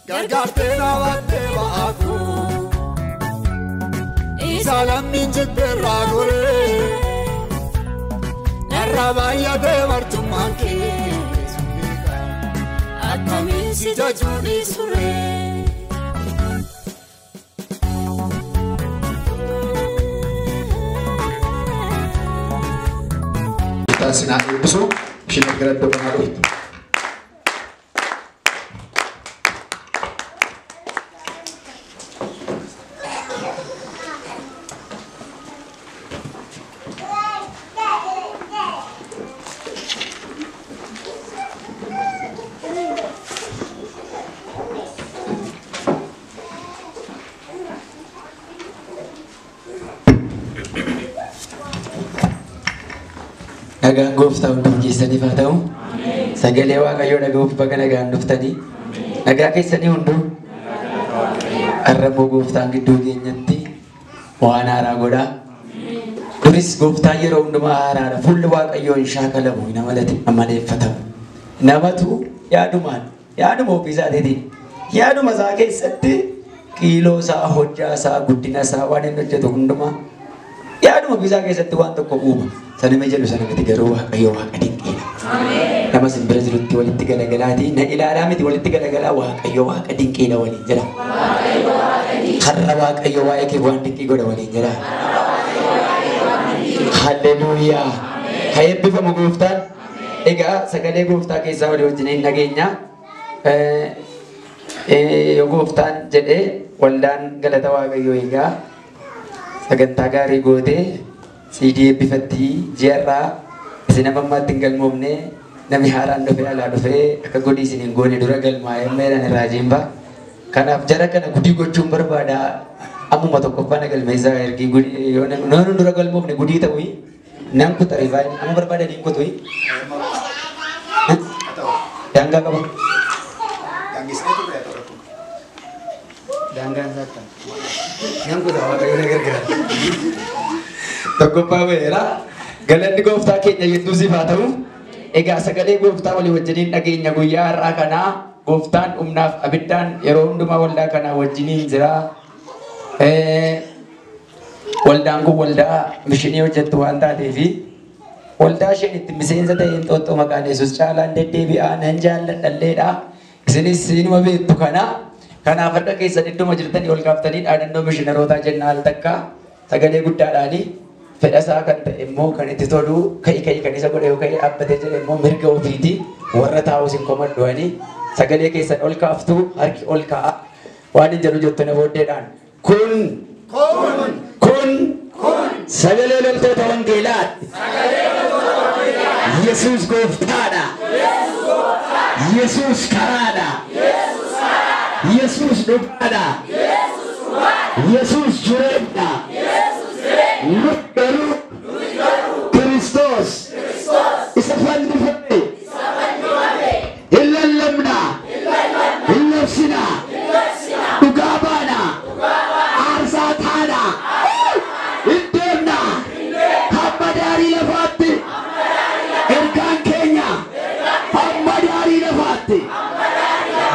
gargaarteena battee ba'aako isalammiin jibbeerraa goree narraa baay'atee martummaan kee akkamiin si jajuu dhiisuree. Sinaa eebbisuu isheen gargaartuu kanaa dhuftu. Nagaan gooftaa hundum keessaniif haa ta'u. Sagalee Waaqayyoo dhaga'uuf baga nagaan dhuftanii. Nagaa keessanii hunduu arraboo gooftaan gidduu keenyatti waan haaraa godhaa. Kunis gooftaan yeroo hundumaa haaraadha. Fuulli Waaqayyoo hin shaakalamu, hin amaleeffatamu. Namatu yaaduma ofii isaatiin yaaduma isaa keessatti kiiloo isaa, hojjaa isaa, guddina isaa waan inni hojjetu hundumaa yaaduma ofii isaa keessatti waan tokko uuma. Saname jedhu sanamatti garuu Waaqayyo Waaqa dinqiidha. Nama simbira jirutti walitti galagalaati. Na ilaalaa miti walitti galagalaa Waaqayyo Waaqa dinqiidha waliin jedha. Har'a Waaqayyo waa'ee kee waan dinqii godha waliin jedha. Halleluuyaa. Haa eebbifamu gooftaan. Egaa sagalee gooftaa keessaa walii wajjin nageenya. Yoo gooftaan jedhee waldaan galata Waaqayyoo egaa sagantaa gaarii gootee CD eebbifatti ji'arraa isin ammaatti hin galmoofne namni haaraan dhufee alaa dhufee akka godhi isin hin goone dura galmaa'ee meedhaan irraa jiimba. Kanaaf jara kana gudii gochuun barbaada. Ammuma tokkoffaa na galmeessaa ergii gudii yoo namni dura galmoofne gudii ta'uu nan kutare baay'ee amma barbaada niin kutuu. Daangaa qaba. Daangaan saakka. Nan kutaa Waaqayyo na gargaara. Tokkoffaa beera galanni gooftaa keenya Yesuusiif haa ta'u. Egaa sagalee gooftaa walii wajjiniin dhageenya guyyaa har'aa kanaa gooftaan humnaaf abiddaan yeroo hundumaa waldaa kanaa wajjiniin jira. Waldaan kun waldaa mishinii hojjettu waan taateefi waldaa isheen itti miseensa ta'een Xooxxoo maqaan Yesuus caalaan deddeebi'aa nan jaalladhalleedha. Isinis siinuma beektu kana. Kanaaf har'a keessan idduma jirtanii ol kaaftanii dhaadannoo mishinarootaa jennaa al takka sagalee guddaadhaanii. Fedhasaa kan ta'e immoo kan itti tolu kan isa godhe yookaan dhaabbatee jedhe immoo mirga ofiiti warra taa'u sin komaddooni sagalee keessan ol kaaftu harki ol kaa'a waan hin jedhu jettu na booddeedhaan kun sagalee loltoota wangeelaati Yesuus gooftaadha Yesuus karaadha Yesuus dhugaadha Yesuus jireenya Nukbaru Kristos isa fannifame illallamna illabsina dhugaa baana aarsaa taana iddeemna hamma daarii lafaatti ergaan keenya hamma daarii lafaatti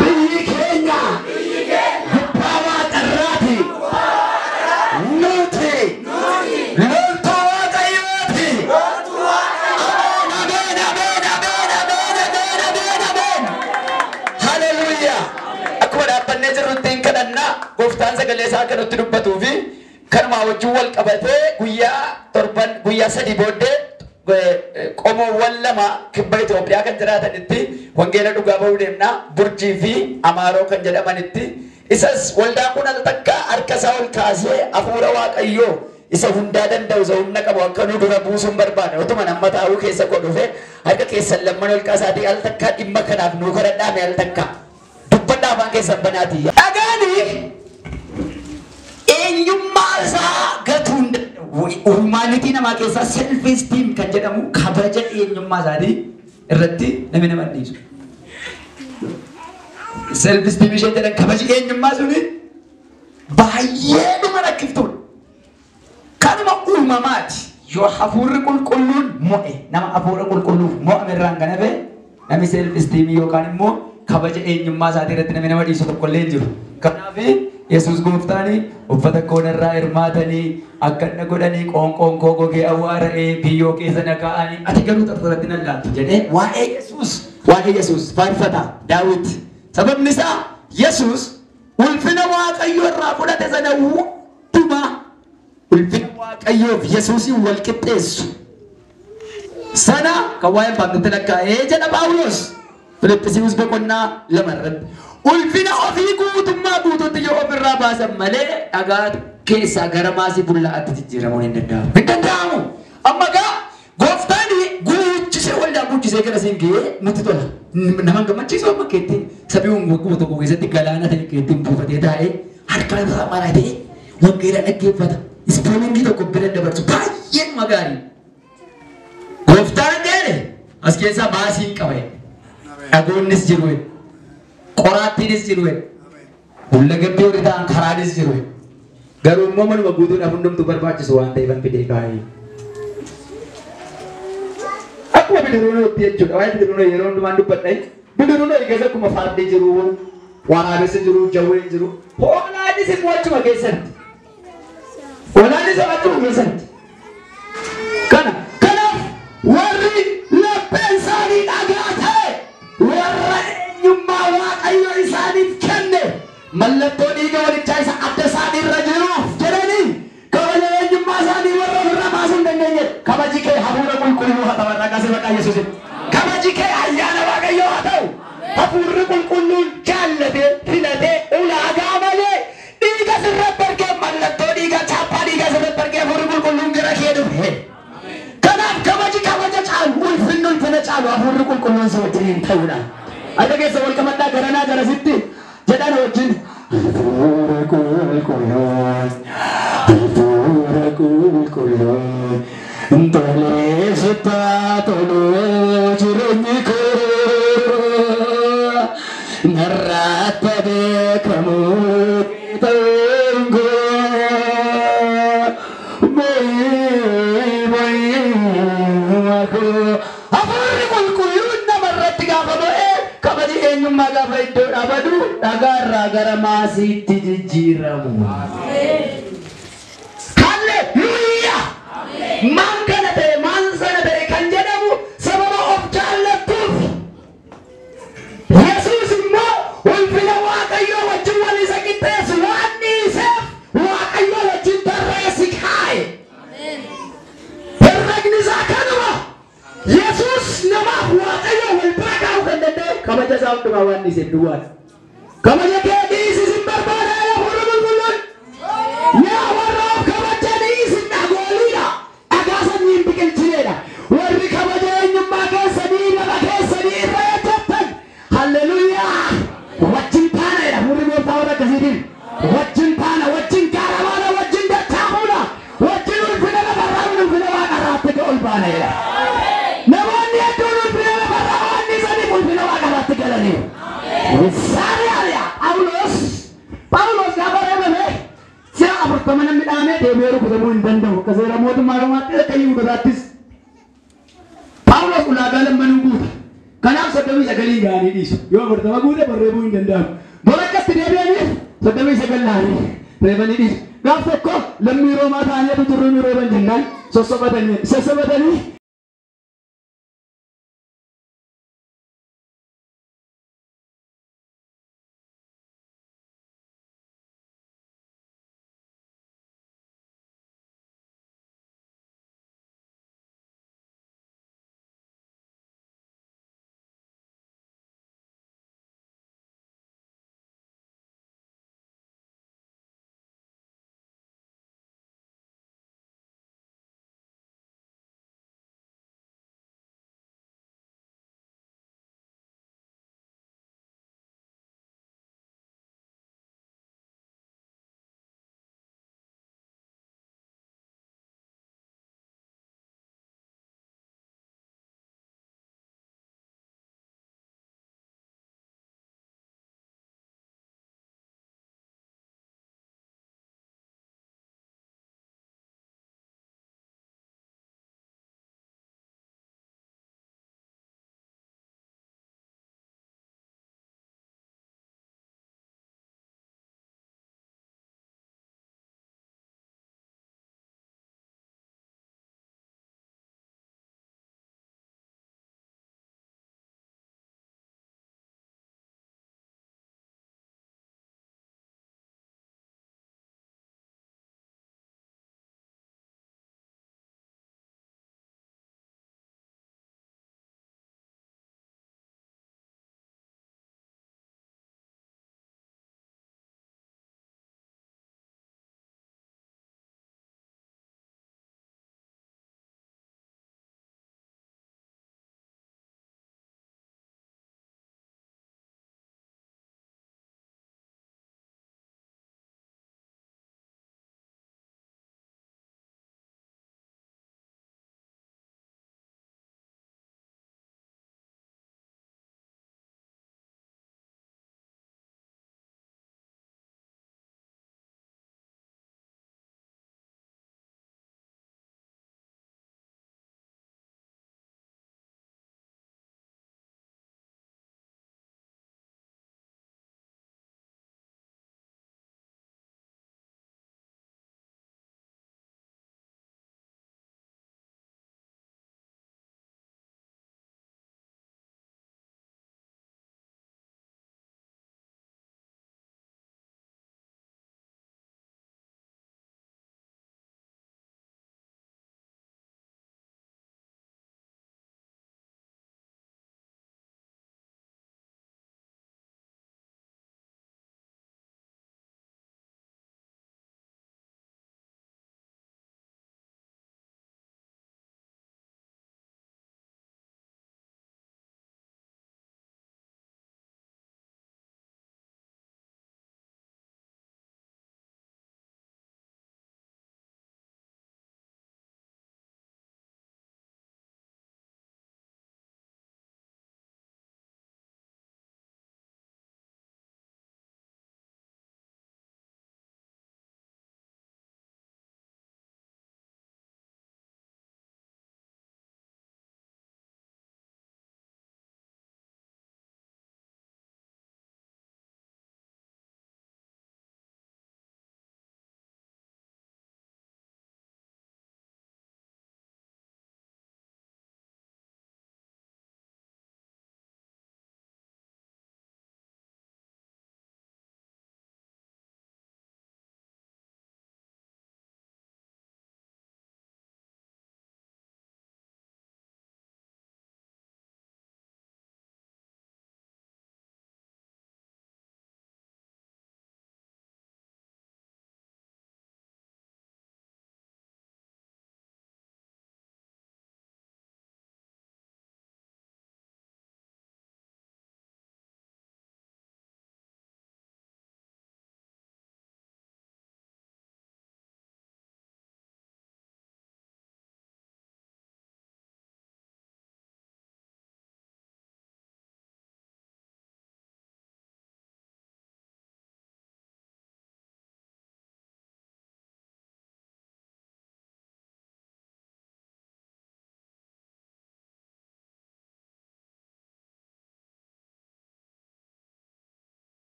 biyyi keenya gubbaawaa xarraati nuti gooftaan sagalee isaa kanatti dubbatuu fi kanumaa wajjin wal qabatee guyyaa sadii booddee qomoowwan lama kibba Itoophiyaa kan jiraatanitti wangeela dhugaa bahuu deemnaa Burjii fi Amaaroo kan jedhamanitti isas waldaan kun al takka harka isaa ol kaasee hafuura Waaqayyoo isa hundaa danda'u isa humna qabu akka nu dura buusuun barbaade otuma nama taa'uu keessa godhufe harka keessan lamman ol kaasaatii al takka dhimma kanaaf nuu kadhadhaame al takka dubbadhaa afaan keessan banaatii dhagaanii eenyummaa isaa gatuun humaanitii namaa keessaa self esteem kan jedhamu kabaja eenyummaa isaatii irratti namni nama dhiisu. Self esteem ishee jedhan kabaji eenyummaa suni baay'ee dhuma rakkiftuudha. Kanuma uumamaati yoo hafuurri qulqulluun mo'e nama hafuura qulqulluuf mo'ame irraan kan hafe namni self esteem yookaan immoo kabaja eenyummaa isaatii irratti namni nama dhiisu tokko illee hin jiru. Kanaaf Yesuus gooftaan uffata koonarraa hirmaatanii akkana godhanii qoonqoon koo gogee awwaara'ee biyyoo keessa naqa'anii ati garuu xarxaratti nan laaltu jedhee waa'ee Yesuus faarfata Daawit. Sababni isaa Yesuus ulfina Waaqayyoo irraa fudhate sana hundumaa ulfina Waaqayyoof Yesuusin wal qixxeessu sana kan waa'een baafnetti lakkaa'ee jedha Phaawulos Filiphisiiyuus boqonnaa 2 irratti. Ulfina ofii guutummaa guutuutti yoo ofirraa baasan malee dhagaa keessaa gara maasii bullaa'aatti jijjiiramuun hin danda'amu. Hin danda'amu. Amma gaa gooftaan guuchisee waldaa guuchisee gara siin ga'ee nutti tola. Nama gammachiisu amma keettiin sabii waggaa tokko keessatti galaana ta'e keettiin buufatee taa'ee harka isaa maratee wangeela dhaggeeffata. Ispoomiingii tokko bira dabarsu baay'ee magaarii. Gooftaan gaale as keessaa baasiin qaba. Dhagoonnis jiru. Qoraattiinis jiru. Hullagabbii horii ta'an karaanis jiru. Garuu immoo manuma guutuudhaaf hundumtuu barbaachisu waan ta'eef fidee kaa'ee. Akkuma bidiruunooti jechuudha. Waa'ee bidiruunoo yeroo hundumaan dubbadha. Bidiruunoo keessa akkuma fardii jiru, waraabessi jiru, jawween jiru. Hoolaanis immoo achuma keessatti. Hoolaanis achuma keessatti. Kanaaf warri lapheen isaanii dhagaa ta'e warra eenyummaa Waaqayyo isaaniif kenne mallattoo dhiiga walichaa isa adda isaanii irra jiruuf jedhanii kabaja eenyummaa isaanii warra ofirraa baasuu hin dandeenye. Kabaji kee hafuura qulqulluu haa ta'u. Raqasee maqaa Yesuusin. Kabaji kee ayyaana Waaqayyoo haa ta'u. Hafuurri qulqulluun jaallatee filatee ulaagaa malee dhiiga sirratti argee mallattoo dhiiga chaappaa dhiiga sirratti argee hafuurri qulqulluun gara kee dhufe. Kanaaf kabaja caalu ulfina caalu hafuurri qulqulluun si wajjin ta'uudha. Ada keessa wal qabataa garanaa garasitti jedhan wajjin hafuura qulqulluun tolee sitaa toluu jireenyi koo narraatti beekamuu ta'uun hafuurri qulqulluun namarratti gaafa ba'e kabaji eenyummaa gaafa iddoo dhabadu dhagaarraa gara maasiitti jijjiiramu. Halleluuyaa! Maan kana ta'e maan sana ta'e kan jedhamu sababa of jaallattuuf. Yesuus immoo ulfina Waaqayyoo wajjin wal isa qixxeessu waan dhiiseef Waaqayyoo wajjin tarreessi kaa'e. Herregni isaa kanuma. Yesuus namaaf Waaqayyoo wal bira kaa'uu kan danda'e kabaja isaa hundumaa waan dhiiseef duwwaadha. Kabaja kee dhiisisin barbaada hafuura qulqulluun. Yaa warra of kabaja dhiisin dhagooliidha. Dhagaa sanyiin biqilchineedha. Warri kabaja eenyummaa keessanii lafa keessanii irra ejjettan. Halleluuyaa! Wajjin taanaadha hafuurri gooftaa warra akkasiitiin. Wajjin taana, wajjin gaarabaadha, wajjin dattaamuudha. Wajjin ulfina lafarraa ulfina waaqarraatti ol baaneedha. Namoonni hedduun ulfina lafarraa waan dhiisaniif ulfina waaqarraatti galaniiru. Phaawulos gaafa reebame si'a 40 namni dhaamee deebi'ee rukutamuu hin danda'u. Akka seera mootummaa Roomaatti akka Yihuudootaattis Phaawulos ulaagaa lammanuu guuta. Kanaaf 39 ga'anii dhiisu. Yoo 40 guute barreebuu hin danda'amu. Bora akkatti deebi'aniif 39 la'anii reebanii dhiisu. Gaaf tokko lammii Roomaa ta'anii turruun reeban jennaan sossobatanii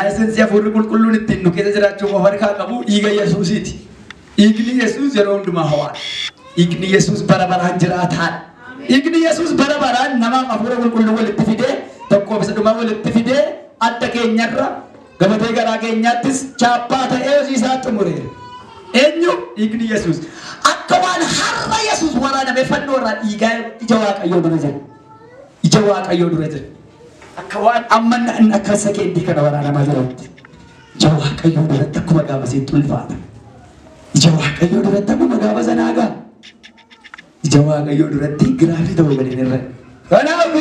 Esensi hafuurri qulqulluun ittiin nu keessa jiraachuu qofa harkaa qabu dhiiga Yesuusiiti. Dhiigni Yesuus yeroo hundumaa ho'aadha. Dhiigni Yesuus bara baraan jiraataadha. Dhiigni Yesuus bara baraan namaaf hafuura qulqulluu walitti fidee tokkoof isa dhumaa walitti fidee adda keenyarra gabatee garaa keenyaattis chaappaa ta'ee hojii isaa xumureera. Eenyu dhiigni Yesuus akka waan har'a Yesuus waraaname fannoo irraa dhiigaa ija Waaqayyoo dura jira. Ija Waaqayyoo dura jira. Akka waan amma akka sakeetti kana waraanamaa jirutti. Ija Waaqayyoo duratti akkuma gaafa isiitti ulfaata. Ija Waaqayyoo duratti akkuma gaafa sanaagaa. Ija Waaqayyoo duratti giraafii ta'uu galiin irra. Kanaaf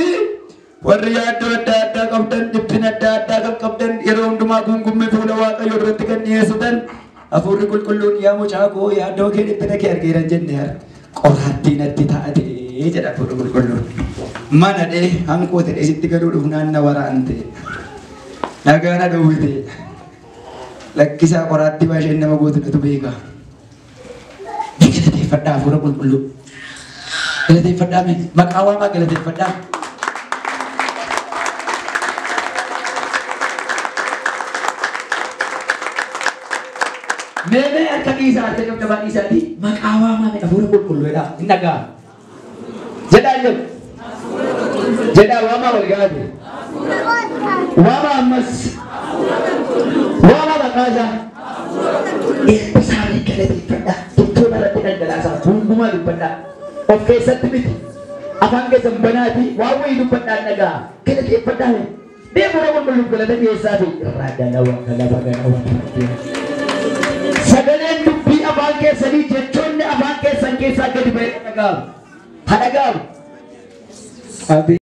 warri yaaddoo adda addaa qabdan dhiphina adda addaa kan qabdan yeroo hundumaa gungummii fuula Waaqayyoo duratti kan dhiyeessitan hafuurri qulqulluun yaa mucaa koo yaaddoo kee dhiphina kee argeera jenne qoraattii natti taate jedha hafuurri qulqulluun. Mana dhee hankoo ta'e sitti gaduu dhufu naanna waraante nagaana dhowwite lakkisaa qoraattii baasheen nama gootuudhatu beeka. Galateeffadhaa hafuura qulqulluu. Galateeffadhaa maqaa waamaa galateeffadhaa. Meme harka dhiisaa harka qabdabaa dhiisaati maqaa waamaa hafuura qulqulluudha. Inni dhagaa. Jedhaa jiru. Jedhaa waamaa wal gaate. Waamaa ammas. Waamaa maqaasaa. Eebbisaanii galateeffadhaa. Tuttuun irratti dhangalaasaa hundumaa dubbadhaa. Of keessatti miti. Afaan keessan banaati waan wayii dubbadhaan dhagaa. Galateeffadhaa. Deemura qulqulluuf galata dhiyeessaa fi irraa galawa galaba galawa. Sagaleen dubbii afaan keessanii jechoonni afaan keessan keessaa gadi ba'ee dhaga'amu. Haa dhaga'amu.